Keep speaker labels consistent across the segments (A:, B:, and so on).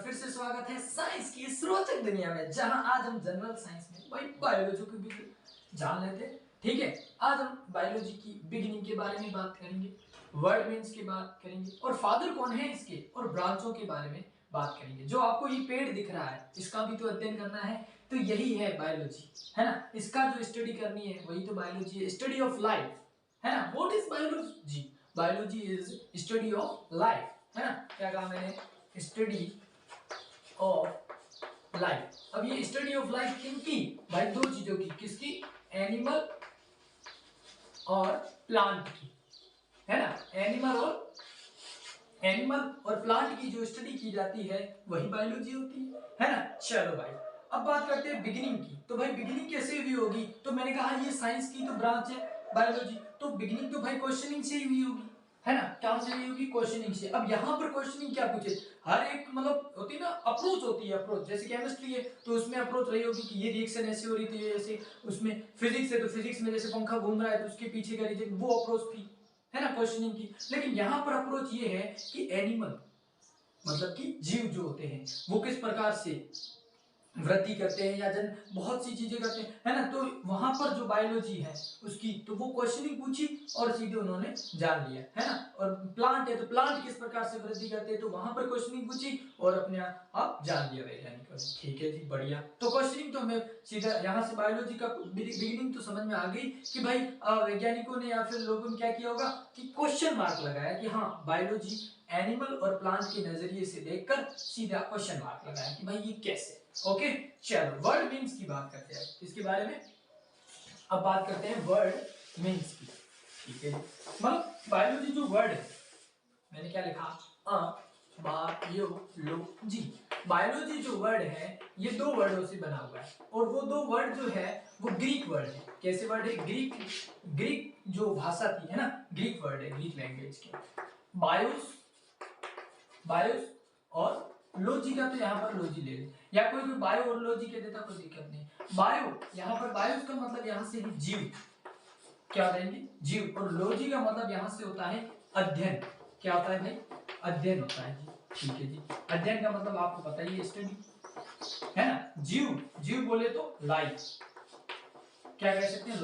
A: बार फिर से स्वागत है साइंस की इस रोचक दुनिया में, जहां आज हम जनरल साइंस में वही बायोलॉजी को भी जान लेते हैं। ठीक है, आज हम बायोलॉजी की बिगिनिंग के बारे में बात करेंगे, वर्ड मीन्स की बात करेंगे और फादर कौन है इसके और ब्रांचों के बारे में बात करेंगे। जो आपको ये पेड़ दिख रहा है इसका भी तो अध्ययन करना है, तो यही है बायोलॉजी, है ना। इसका जो स्टडी करनी है वही तो बायोलॉजी है, स्टडी ऑफ लाइफ, है ना। What is biology? Biology is study of life, है ना। क्या कहा मैंने? Study of life. अब ये स्टडी ऑफ लाइफ किनकी? भाई दो चीजों की, किसकी? एनिमल और प्लांट की, है ना। एनिमल और प्लांट की जो स्टडी की जाती है वही बायोलॉजी होती है ना। चलो भाई, अब बात करते हैं बिगिनिंग की। तो भाई बिगिनिंग कैसे हुई होगी? तो मैंने कहा ये साइंस की तो ब्रांच है बायोलॉजी, तो बिगिनिंग तो भाई क्वेश्चनिंग से ही हुई होगी, है ना। क्या से हुई होगी? क्वेश्चनिंग से। अब यहाँ पर क्वेश्चनिंग क्या पूछे? हर एक मतलब होती है ना, अप्रोच होती है। अप्रोच जैसे केमिस्ट्री है तो उसमें अप्रोच रही होगी कि ये रिएक्शन ऐसे हो रही थी, ऐसे। उसमें फिजिक्स है तो फिजिक्स में जैसे पंखा घूम रहा है तो उसके पीछे का रीजन, वो अप्रोच थी, है ना, क्वेश्चनिंग की। लेकिन यहाँ पर अप्रोच ये है कि एनिमल मतलब कि जीव जो होते हैं वो किस प्रकार से वृद्धि करते हैं या जन बहुत सी चीजें करते हैं, है ना। तो वहां पर जो बायोलॉजी है उसकी तो वो क्वेश्चनिंग पूछी और सीधे उन्होंने जान लिया, है ना। और प्लांट है तो प्लांट किस प्रकार से वृद्धि करते हैं तो वहां पर क्वेश्चनिंग पूछी और अपने आप जान लिया वैज्ञानिकों ने। ठीक है जी, बढ़िया। तो क्वेश्चनिंग तो हमें सीधा यहाँ से बायोलॉजी का बिगिनिंग तो समझ में आ गई कि भाई वैज्ञानिकों ने या फिर लोगों ने क्या किया होगा कि क्वेश्चन मार्क लगाया कि हाँ बायोलॉजी एनिमल और प्लांट के नजरिए से देखकर सीधा क्वेश्चन मार्क लगाया कि भाई ये कैसे। ओके, चलो वर्ड मीन्स की बात करते हैं इसके बारे में। अब बात करते हैं वर्ड मीन्स की। ठीक है, मतलब बायोलॉजी जो वर्ड है, मैंने क्या लिखा? बायोलॉजी। बायोलॉजी जो वर्ड है ये दो वर्डों से बना हुआ है और वो दो वर्ड जो है वो ग्रीक वर्ड है। कैसे वर्ड है? ग्रीक जो भाषा थी, है ना, ग्रीक वर्ड है, ग्रीक लैंग्वेज के। बायोस और लॉजी का तो यहाँ पर लॉजी ले लें, या कोई भी बायो और लॉजी कह देता कोई दिक्कत नहीं। बायो यहाँ पर बायोस का मतलब यहाँ से है जीव, क्या देंगे? जीव। और लॉजी का मतलब यहाँ से होता है अध्ययन। क्या होता है भाई? अध्ययन होता है जी। ठीक है जी, अध्ययन का मतलब आपको पता ही है, स्टडी, है ना। जीव बोले तो लाइफ, क्या कह सकते हैं?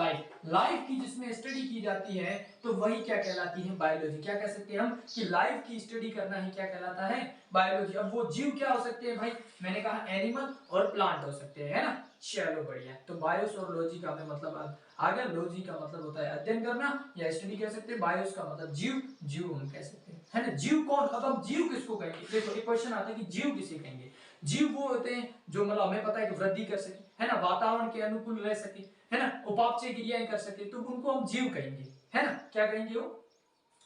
A: लाइफ की जिसमें स्टडी की जाती है तो वही क्या कहलाती है? बायोलॉजी। क्या कह सकते हैं हम कि लाइफ की स्टडी करना ही क्या कहलाता है? बायोलॉजी। अब वो जीव क्या हो सकते हैं भाई? मैंने कहा एनिमल और प्लांट हो सकते हैं, है ना। चलो बढ़िया। तो बायोस और लॉजी का हमें मतलब आ गया। लॉजी का मतलब होता है अध्ययन करना या स्टडी कह सकते हैं। बायोस का मतलब जीव हम कह सकते हैं, है ना। जीव कौन? अब हम जीव किसको कहेंगे? देखो एक क्वेश्चन आता है कि जीव किसे कहेंगे? जीव वो होते हैं जो मतलब हमें पता है कि वृद्धि कर सके, है ना, वातावरण के अनुकूल रह सके, है ना, उपापचय क्रियाएं कर सके, तो उनको हम जीव कहेंगे, है ना। क्या कहेंगे? वो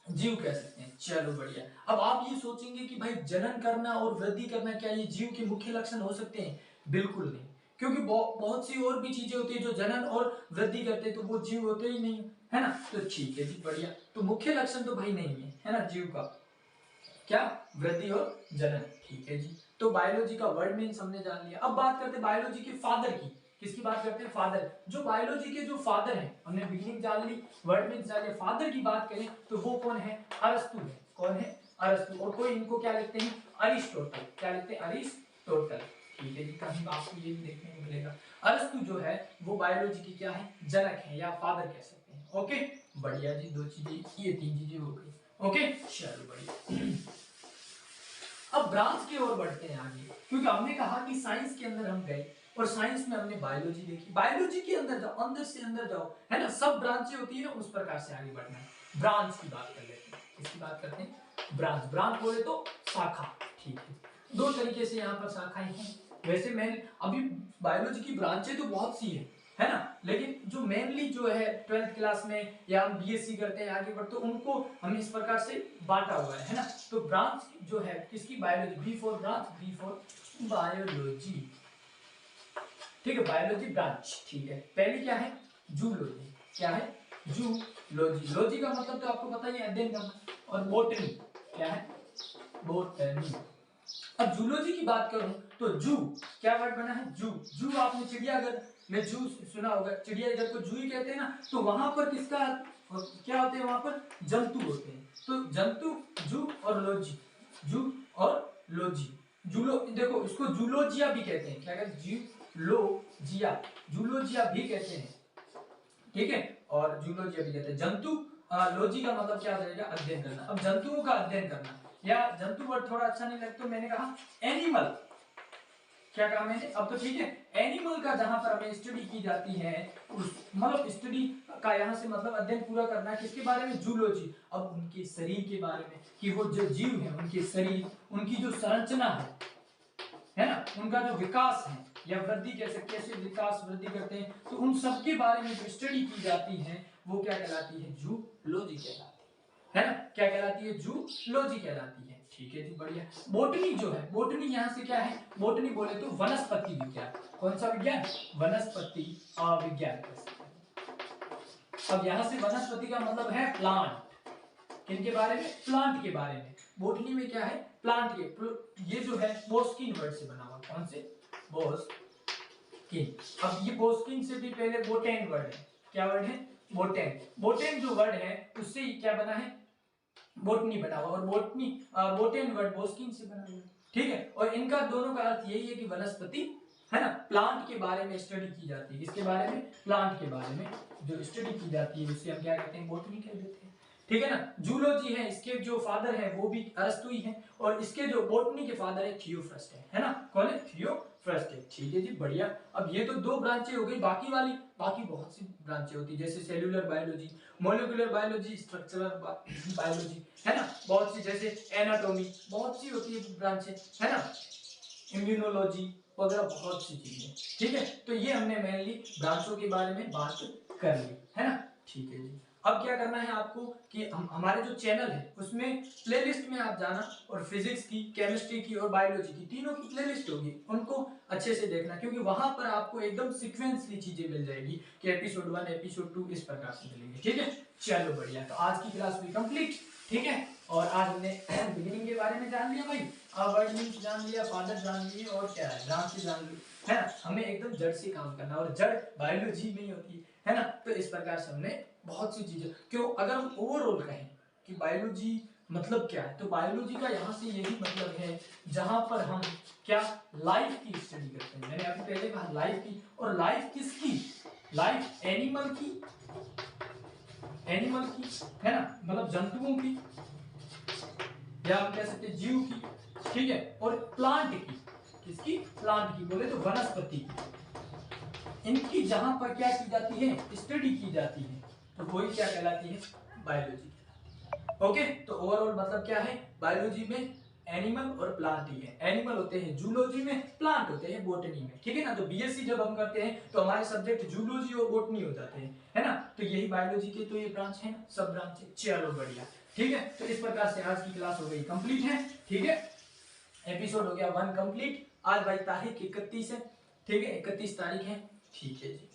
A: जीव कह सकते हैं। चलो बढ़िया। अब आप ये सोचेंगे कि भाई जनन करना और वृद्धि करना क्या ये जीव के मुख्य लक्षण हो सकते हैं? बिल्कुल नहीं, क्योंकि बहुत सी और भी चीजें होती है जो जनन और वृद्धि करते हैं तो वो जीव होते ही नहीं, है ना। तो ठीक है जी, बढ़िया। तो मुख्य लक्षण तो भाई नहीं है ना जीव का, क्या? वृद्धि और जनन। ठीक है जी, तो बायोलॉजी का वर्ड मीन्स हमने जान लिया। अब बात करते हैं बायोलॉजी के फादर की। किसकी बात करते हैं? फादर। जो बायोलॉजी के जो फादर हैं, हमने बिगिनिंग जान ली, वर्ड मीन्स जान लिया। फादर की बात करें तो वो कौन है? अरस्तु है। कौन है? अरस्तु। और कोई इनको क्या लिखते हैं? अरिस्टोटल। क्या लिखते हैं? अरिस्टोटल। ठीक है जी, कहीं आपको ये भी देखने को मिलेगा। अरस्तु जो है वो बायोलॉजी की क्या है? जनक है या फादर कह सकते हैं। ओके, बढ़िया जी। दो चीजें, ये तीन चीजें हो गई। ओके, चलो बढ़िया। अब ब्रांच की ओर बढ़ते हैं आगे, क्योंकि हमने कहा कि साइंस के अंदर हम गए और साइंस में हमने बायोलॉजी देखी। बायोलॉजी के अंदर जाओ, अंदर से अंदर जाओ, है ना। सब ब्रांचें होती है ना, उस प्रकार से आगे बढ़ना है। ब्रांच की बात कर लेते हैं। किसकी बात करते हैं? ब्रांच। ब्रांच बोले तो शाखा। ठीक है, दो तरीके से यहाँ पर शाखाएं हैं। वैसे मैं अभी बायोलॉजी की ब्रांचें तो बहुत सी है ना, लेकिन जो मेनली जो है 12th क्लास में या हम बीएससी करते हैं आगे बढ़ते, तो उनको हम इस प्रकार से बांटा हुआ है ना। तो ब्रांच जो है किसकी? Biology. B for branch, B for biology. ठीक है, बायोलॉजी ब्रांच। ठीक है, पहली क्या है? जूलॉजी। क्या है? जूलॉजी। लॉजी का मतलब तो आपको पता ही है, अध्ययन करना। और बोटनी। क्या है? बोटनी। अब जूलॉजी की बात करूं तो जू, क्या वर्ड बना है? जू आपने चिड़ियाघर में जू सुना होगा, चिड़ियाघर को जू ही कहते हैं ना। तो वहां पर किसका क्या होते हैं? वहां पर जंतु होते हैं। तो जंतु, जू और लॉजी, जू और लॉजी। जूलो, देखो इसको जूलोजिया भी कहते हैं, क्या कहते हैं, जूलोजिया, जूलोजिया भी कहते हैं, ठीक है, और जूलोजिया भी कहते हैं। जंतु लॉजी का मतलब क्या हो जाएगा, अध्ययन करना। अब जंतुओं का अध्ययन करना, या जंतु वर्ड थोड़ा अच्छा नहीं लगता, तो मैंने कहा एनिमल, क्या कहा मैंने, अब तो ठीक है, एनिमल का जहां पर हमें स्टडी की जाती है, उस मतलब स्टडी का यहाँ से मतलब अध्ययन पूरा करना है किसके बारे में, जूलॉजी। अब उनके शरीर के बारे में, कि वो जो जीव है उनके शरीर, उनकी जो संरचना है ना, उनका जो विकास है या वृद्धि कैसे विकास वृद्धि करते हैं, तो उन सब के बारे में जो स्टडी की जाती है वो क्या कहलाती है, जूलॉजी कहलाती है ना, क्या कहलाती है, जूलॉजी कहलाती है। ठीक है जी, बढ़िया। बोटनी जो है, बोटनी यहाँ से क्या है, बोटनी बोले तो वनस्पति विज्ञान। कौन सा विज्ञान, वनस्पति विज्ञान। अब यहाँ से वनस्पति का मतलब है प्लांट, किनके बारे में, प्लांट के बारे में। बोटनी में क्या है, प्लांट के, ये जो है बोस्किन वर्ड से बना हुआ, कौन से, बोस्किन। अब ये बोस्किन से भी पहले बोटेन वर्ड है, क्या वर्ड है, बोटेन। बोटेन जो वर्ड है उससे क्या बना है, बोटनी बना हुआ, और बोटनी बोटेन वर्ड बोस्किन से बना हुआ, ठीक है। और इनका दोनों का अर्थ यही है कि वनस्पति है ना, प्लांट के बारे में स्टडी की जाती है, इसके बारे में, प्लांट के बारे में जो स्टडी की जाती है उसे हम क्या कहते हैं, बोटनी कह देते हैं, ठीक है ना। जूलॉजी है, इसके जो फादर है वो भी अरस्तु ही है, और इसके जो बोटनी के फादर है थियोफ्रस्ट है ना, कौन है, थियोफ्रस्ट है। ठीक है जी, बढ़िया। अब ये तो दो ब्रांचें हो गई, बाकी बहुत सी ब्रांचें होती है, जैसे cellular biology, molecular biology, structural biology, है ना, बहुत सी, जैसे एनाटॉमी, बहुत सी होती है ब्रांचें, है ना, इम्यूनोलॉजी वगैरह, बहुत सी चीजें, ठीक है। तो ये हमने मेनली ब्रांचों के बारे में बात कर ली, है ना, ठीक है जी। अब क्या करना है आपको कि हमारे जो चैनल है उसमें प्लेलिस्ट में आप जाना, और फिजिक्स की, केमिस्ट्री की और बायोलॉजी की तीनों की प्लेलिस्ट होगी, उनको अच्छे से देखना, क्योंकि वहां पर आपको एकदम सीक्वेंसली चीजें मिल जाएगी कि एपिसोड 1 एपिसोड 2 इस प्रकार से मिलेंगे, ठीक है। चलो बढ़िया, तो आज की क्लास हुई कंप्लीट, ठीक है। और आज हमने बिगिनिंग के बारे में जान लिया भाई, वर्ड मीन्स जान लिया, फादर जान लिए, और क्या है, ब्रांच जान ली, है ना। हमें एकदम जड़ से काम करना, और जड़ बायोलॉजी में ही होती है ना। तो इस प्रकार से हमने बहुत सी चीजें, क्यों, अगर हम ओवरऑल कहें कि बायोलॉजी मतलब क्या है, तो बायोलॉजी का यहाँ से यही मतलब है जहां पर हम क्या, लाइफ की स्टडी करते हैं। मैंने अभी पहले कहा लाइफ की, और लाइफ किसकी, लाइफ एनिमल की, है ना, मतलब जंतुओं की, या हम कह सकते हैं जीव की, ठीक है, और प्लांट की, किसकी, प्लांट की बोले तो वनस्पति की, इनकी जहां पर क्या की जाती है, स्टडी की जाती है, तो वही क्या कहलाती है, बायोलॉजी कहलाती है। ओके, तो ओवरऑल मतलब क्या है, बायोलॉजी में एनिमल और प्लांट ही है, एनिमल होते हैं जूलॉजी में, प्लांट होते हैं बोटनी में, ठीक है ना। तो बीएससी जब हम करते हैं तो हमारे सब्जेक्ट जूलॉजी और बोटनी हो जाते हैं, है ना। तो यही बायोलॉजी के तो ये ब्रांच है, सब ब्रांच है। चलो बढ़िया, ठीक है। तो इस प्रकार से आज की क्लास हो गई कंप्लीट है, ठीक है। एपिसोड हो गया 1 कंप्लीट। आज भाई तारीख 31 है, ठीक है, 31 तारीख है, ठीक है जी।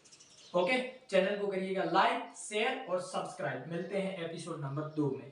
A: ओके, चैनल को करिएगा लाइक, शेयर और सब्सक्राइब। मिलते हैं एपिसोड नंबर 2 में।